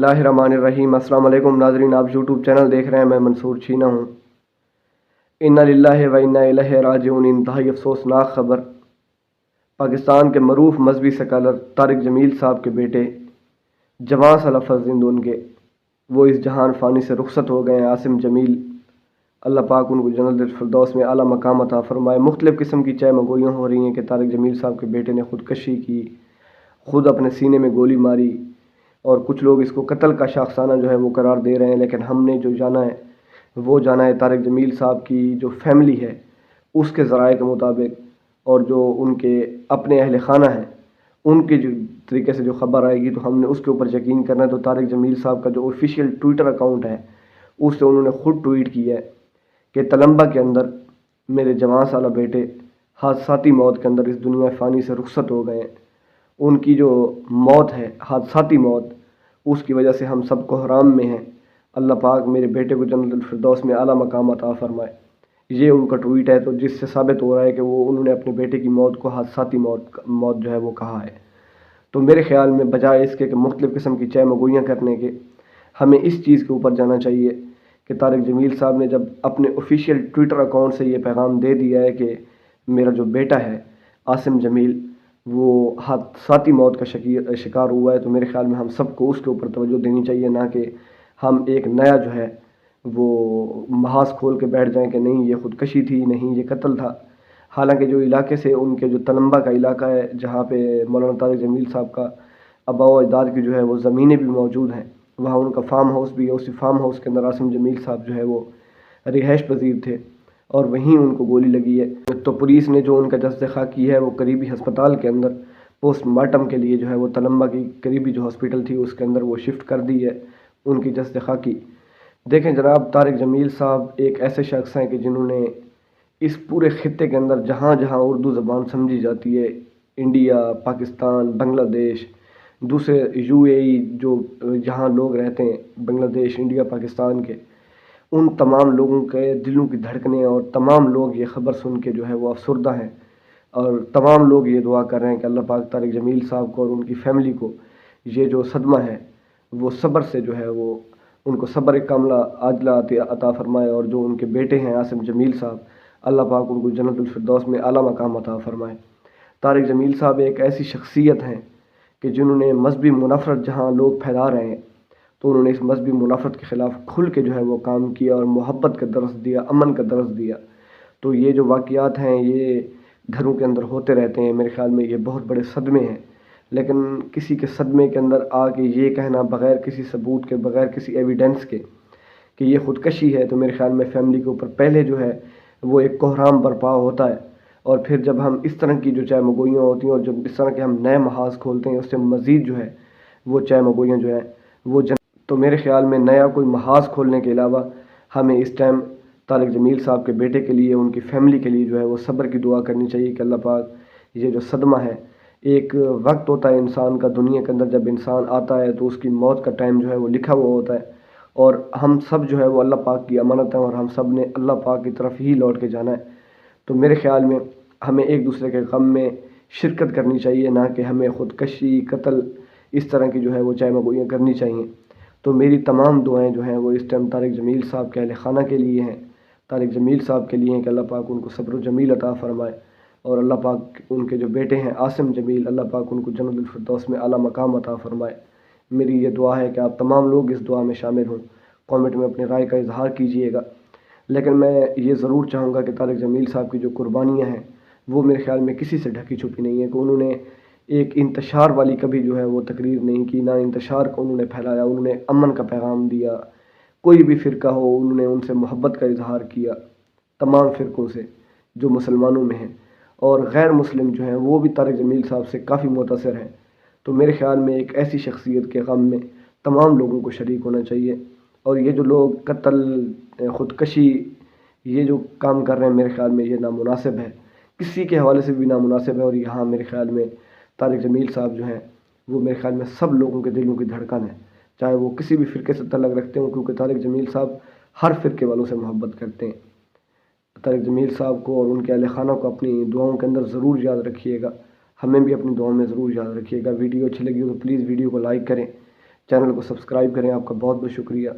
बिस्मिल्लाहिर्रहमानिर्रहीम। अस्सलाम वालेकुम नाज़रीन, आप यूट्यूब चैनल देख रहे हैं। मैं मंसूर छीना हूँ। इन्ना लिल्लाहि व इन्ना इलैहि राजिऊन। इंतहाई अफसोसनाक ख़बर, पाकिस्तान के मरूफ मजहबी स्कॉलर तारिक जमील साहब के बेटे जवां सा लफ़ज़ जिंद उनके, वो इस जहान फ़ानी से रुखसत हो गए हैं। आसिम जमील, अल्लाह पाक उनको जन्नतुल फिरदौस में आला मकाम अता फ़रमाए। मुख्तलिफ़ किस्म की चाय मगोइयाँ हो रही हैं कि तारिक जमील साहब के बेटे ने ख़ुदकशी की, ख़ुद अपने सीने में गोली मारी, और कुछ लोग इसको कत्ल का शाखसाना जो है वो करार दे रहे हैं। लेकिन हमने जो जाना है वो जाना है तारिक जमील साहब की जो फैमिली है उसके ज़राए के मुताबिक, और जो उनके अपने अहल खाना हैं उनके जो तरीके से जो ख़बर आएगी तो हमने उसके ऊपर यकीन करना है। तो तारिक जमील साहब का जो ऑफिशियल ट्विटर अकाउंट है उससे उन्होंने ख़ुद ट्वीट किया है कि तलम्बा के अंदर मेरे जवां साला बेटे हादसाती मौत के अंदर इस दुनिया फ़ानी से रुखसत हो गए हैं। उनकी जो मौत है, हादसाती मौत, उसकी वजह से हम सब कोहराम में हैं। अल्लाह पाक मेरे बेटे को जन्नतुल फिरदौस में आला मकाम अता फ़रमाए। ये उनका ट्वीट है, तो जिससे साबित हो रहा है कि वो उन्होंने अपने बेटे की मौत को हादसाती मौत जो है वो कहा है। तो मेरे ख़्याल में बजाय इसके कि मुख्तलिफ़ किस्म की चाय मगोइयाँ करने के, हमें इस चीज़ के ऊपर जाना चाहिए कि तारिक जमील साहब ने जब अपने ऑफिशियल ट्विटर अकाउंट से ये पैगाम दे दिया है कि मेरा जो बेटा है आसिम जमील वो हादसाती मौत का शिकार हुआ है, तो मेरे ख़्याल में हम सबको उसके ऊपर तवज्जो देनी चाहिए, ना कि हम एक नया जो है वो महाज खोल के बैठ जाएं कि नहीं ये ख़ुदकशी थी, नहीं ये कत्ल था। हालांकि जो इलाके से उनके जो तलम्बा का इलाका है जहाँ पे मौलाना तारिक जमील साहब का आबा व अजदाद की जो है वो ज़मीनें भी मौजूद हैं, वहाँ उनका फार्म हाउस भी है। उसी फार्म हाउस के अंदर आसिम जमील साहब जो है वो रिहाइश पजीर थे और वहीं उनको गोली लगी है। तो पुलिस ने जो उनका जस्द की है वो करीबी हस्पताल के अंदर पोस्टमार्टम के लिए जो है वो तलम्बा की करीबी जो हॉस्पिटल थी उसके अंदर वो शिफ्ट कर दी है उनकी जस्द की। देखें जनाब, तारिक जमील साहब एक ऐसे शख्स हैं कि जिन्होंने इस पूरे ख़ित्ते के अंदर जहाँ जहाँ उर्दू ज़बान समझी जाती है, इंडिया, पाकिस्तान, बांग्लादेश, दूसरे यूएई जो जहाँ लोग रहते हैं, बांग्लादेश, इंडिया, पाकिस्तान के, उन तमाम लोगों के दिलों की धड़कनें, और तमाम लोग ये ख़बर सुन के जो है वो अफसरदा हैं, और तमाम लोग ये दुआ कर रहे हैं कि अल्लाह पाक तारिक जमील साहब को और उनकी फ़ैमिली को ये जो सदमा है वो सब्र से जो है वो उनको सब्र कामला आजला अता फ़रमाए, और जो उनके बेटे हैं आसिम जमील साहब, अल्लाह पाक उनको जन्नतुल फिरदौस में आला मकाम अता फ़रमाए। तारिक जमील साहब एक ऐसी शख्सियत हैं कि जिन्होंने मजहबी मुनफ़रत जहाँ लोग फैला रहे हैं तो उन्होंने इस मजहबी मुनाफरत के ख़िलाफ़ खुल के जो है वो काम किया और मोहब्बत का दर्स दिया, अमन का दर्स दिया। तो ये जो वाक़यात हैं ये घरों के अंदर होते रहते हैं। मेरे ख़्याल में ये बहुत बड़े सदमे हैं, लेकिन किसी के सदमे के अंदर आके ये कहना बग़ैर किसी सबूत के, बग़ैर किसी एविडेंस के कि ये ख़ुदकशी है, तो मेरे ख़्याल में फ़ैमिली के ऊपर पहले जो है वो एक कोहराम बर्पा होता है। और फिर जब हम इस तरह की जो चाय मगोइयाँ होती हैं और जब इस तरह के हम नए महाज खोलते हैं, उससे मज़ीद जो है वो चाय मगोइयाँ जो है वो तो मेरे ख़्याल में नया कोई महाज खोलने के अलावा हमें इस टाइम तारिक जमील साहब के बेटे के लिए, उनकी फ़ैमिली के लिए जो है वो सब्र की दुआ करनी चाहिए कि अल्लाह पाक ये जो सदमा है, एक वक्त होता है इंसान का दुनिया के अंदर, जब इंसान आता है तो उसकी मौत का टाइम जो है वो लिखा हुआ होता है, और हम सब जो है वो अल्लाह पाक की अमानत है और हम सब ने अल्लाह पाक की तरफ ही लौट के जाना है। तो मेरे ख़्याल में हमें एक दूसरे के गम में शिरकत करनी चाहिए, ना कि हमें ख़ुदकशी, कत्ल, इस तरह की जो है वो चाय मगोइयाँ करनी चाहिए। तो मेरी तमाम दुआएं जो हैं वो इस टाइम तारिक जमील साहब के अहल खाना के लिए हैं, तारिक जमील साहब के लिए हैं कि अल्लाह पाक उनको सब्र जमील अता फ़रमाए, और अल्लाह पाक उनके जो बेटे हैं आसिम जमील, अल्लाह पाक उनको जन्नतुल फिरदौस में आला मकाम अता फ़रमाए। मेरी ये दुआ है कि आप तमाम लोग इस दुआ में शामिल हों। कमेंट में अपनी राय का इजहार कीजिएगा। लेकिन मैं ये ज़रूर चाहूँगा कि तारिक जमील साहब की जो कुर्बानियाँ हैं वो मेरे ख़्याल में किसी से ढकी छुपी नहीं है, कि उन्होंने एक इंतशार वाली कभी जो है वो तकरीर नहीं की, ना इंतशार को उन्होंने फैलाया। उन्होंने अमन का पैगाम दिया, कोई भी फ़िरका हो उन्होंने उनसे मोहब्बत का इजहार किया, तमाम फ़िरकों से जो मुसलमानों में हैं, और गैर मुस्लिम जो हैं वो भी तारिक जमील साहब से काफ़ी मुतासिर हैं। तो मेरे ख़्याल में एक ऐसी शख्सियत के गम में तमाम लोगों को शरीक होना चाहिए। और ये जो लोग कत्ल, ख़ुदकशी, ये जो काम कर रहे हैं, मेरे ख़्याल में ये नामुनासिब है, किसी के हवाले से भी नामुनासिब है। और यहाँ मेरे ख़्याल में तारिक जमील साहब जो हैं वो मेरे ख़्याल में सब लोगों के दिलों की धड़कन है, चाहे वो किसी भी फ़िरके से तल्लुक़ रखते हों, क्योंकि तारिक जमील साहब हर फ़िरके वालों से मोहब्बत करते हैं। तारिक जमील साहब को और उनके अहल खाना को अपनी दुआओं के अंदर ज़रूर याद रखिएगा, हमें भी अपनी दुआओं में ज़रूर याद रखिएगा। वीडियो अच्छी लगी हो तो प्लीज़ वीडियो को लाइक करें, چینل کو سبسکرائب کریں. آپ کا بہت بہت شکریہ.